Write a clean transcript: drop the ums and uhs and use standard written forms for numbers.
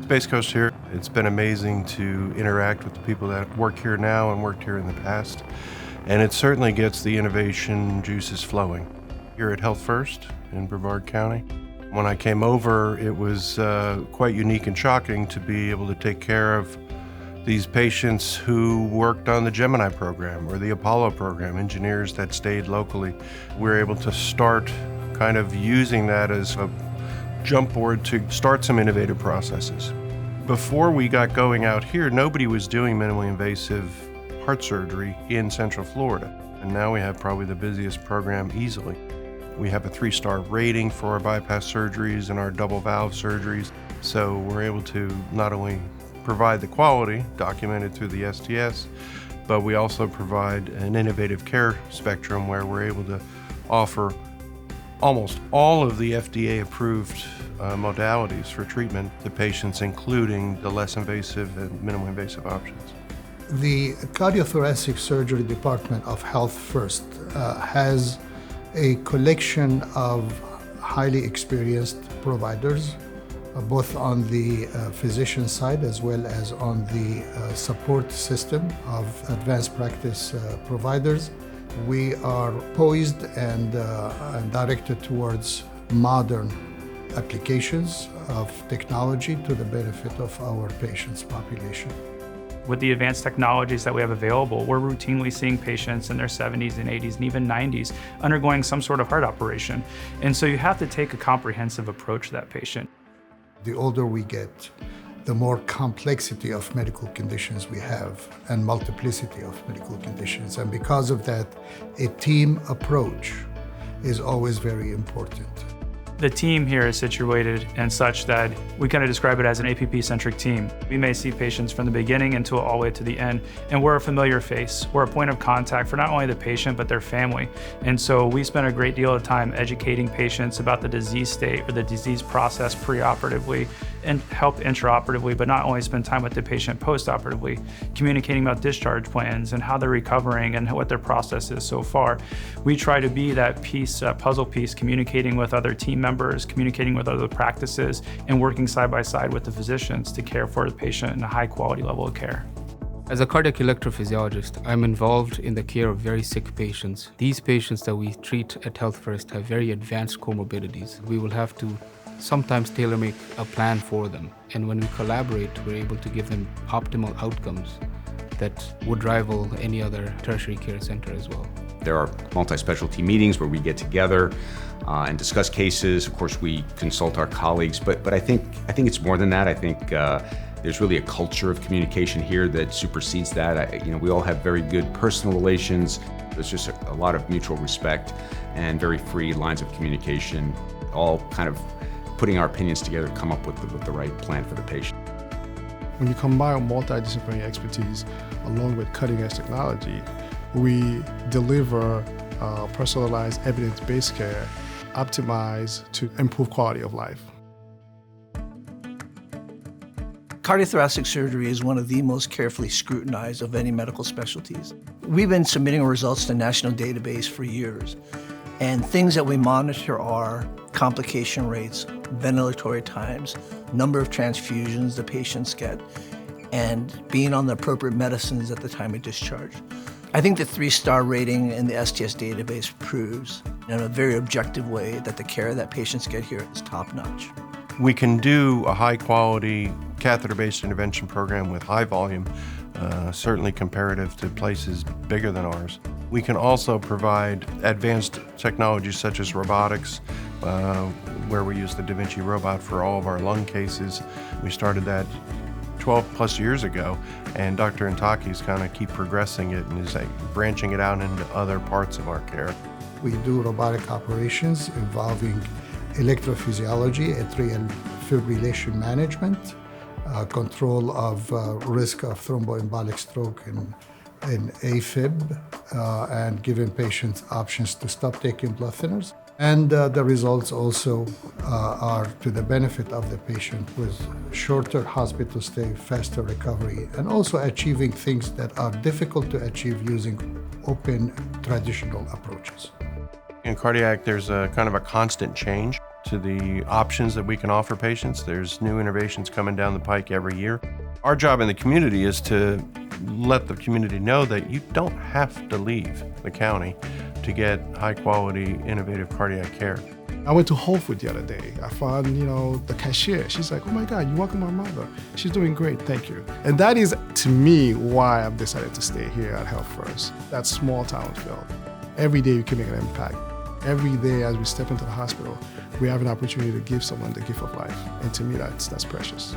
Space Coast here. It's been amazing to interact with the people that work here now and worked here in the past. And it certainly gets the innovation juices flowing. Here at Health First in Brevard County, when I came over, it was quite unique and shocking to be able to take care of these patients who worked on the Gemini program or the Apollo program, engineers that stayed locally. We were able to start kind of using that as a jump board to start some innovative processes. Before we got going out here, nobody was doing minimally invasive heart surgery in Central Florida. And now we have probably the busiest program easily. We have a 3-star rating for our bypass surgeries and our double valve surgeries. So we're able to not only provide the quality documented through the STS, but we also provide an innovative care spectrum where we're able to offer almost all of the FDA-approved modalities for treatment to patients, including the less invasive and minimally invasive options. The Cardiothoracic Surgery Department of Health First has a collection of highly experienced providers, both on the physician side as well as on the support system of advanced practice providers. We are poised and directed towards modern applications of technology to the benefit of our patients' population. With the advanced technologies that we have available, we're routinely seeing patients in their 70s and 80s and even 90s undergoing some sort of heart operation. And so you have to take a comprehensive approach to that patient. The older we get, the more complexity of medical conditions we have and multiplicity of medical conditions. And because of that, a team approach is always very important. The team here is situated in such that we kind of describe it as an APP-centric team. We may see patients from the beginning until all the way to the end, and we're a familiar face. We're a point of contact for not only the patient, but their family. And so we spend a great deal of time educating patients about the disease state or the disease process preoperatively and help intraoperatively, but not only spend time with the patient postoperatively, communicating about discharge plans and how they're recovering and what their process is so far. We try to be that piece, puzzle piece, communicating with other team members, communicating with other practices, and working side by side with the physicians to care for the patient in a high quality level of care. As a cardiac electrophysiologist, I'm involved in the care of very sick patients. These patients that we treat at Health First have very advanced comorbidities. We will have to sometimes tailor-make a plan for them. And when we collaborate, we're able to give them optimal outcomes that would rival any other tertiary care center as well. There are multi-specialty meetings where we get together and discuss cases. Of course, we consult our colleagues, but I think it's more than that. I think there's really a culture of communication here that supersedes that. We all have very good personal relations. There's just a lot of mutual respect and very free lines of communication, all kind of putting our opinions together to come up with the right plan for the patient. When you combine multidisciplinary expertise along with cutting-edge technology, we deliver personalized evidence-based care optimized to improve quality of life. Cardiothoracic surgery is one of the most carefully scrutinized of any medical specialties. We've been submitting our results to the national database for years, and things that we monitor are complication rates, ventilatory times, number of transfusions the patients get, and being on the appropriate medicines at the time of discharge. I think the 3-star rating in the STS database proves in a very objective way that the care that patients get here is top-notch. We can do a high-quality catheter-based intervention program with high volume, certainly comparative to places bigger than ours. We can also provide advanced technologies such as robotics, where we use the Da Vinci robot for all of our lung cases. We started that 12 plus years ago, and Dr. Intaki's kind of keep progressing it and is branching it out into other parts of our care. We do robotic operations involving electrophysiology, atrial fibrillation management, control of risk of thromboembolic stroke in AFib, and giving patients options to stop taking blood thinners. And the results also are to the benefit of the patient with shorter hospital stay, faster recovery, and also achieving things that are difficult to achieve using open traditional approaches. In cardiac, there's a kind of a constant change to the options that we can offer patients. There's new innovations coming down the pike every year. Our job in the community is to let the community know that you don't have to leave the county to get high-quality, innovative cardiac care. I went to Whole Foods the other day. I found, the cashier. She's like, "Oh my God, you welcome my mother. She's doing great, thank you." And that is, to me, why I've decided to stay here at Health First. That small town feel. Every day you can make an impact. Every day as we step into the hospital, we have an opportunity to give someone the gift of life. And to me, that's precious.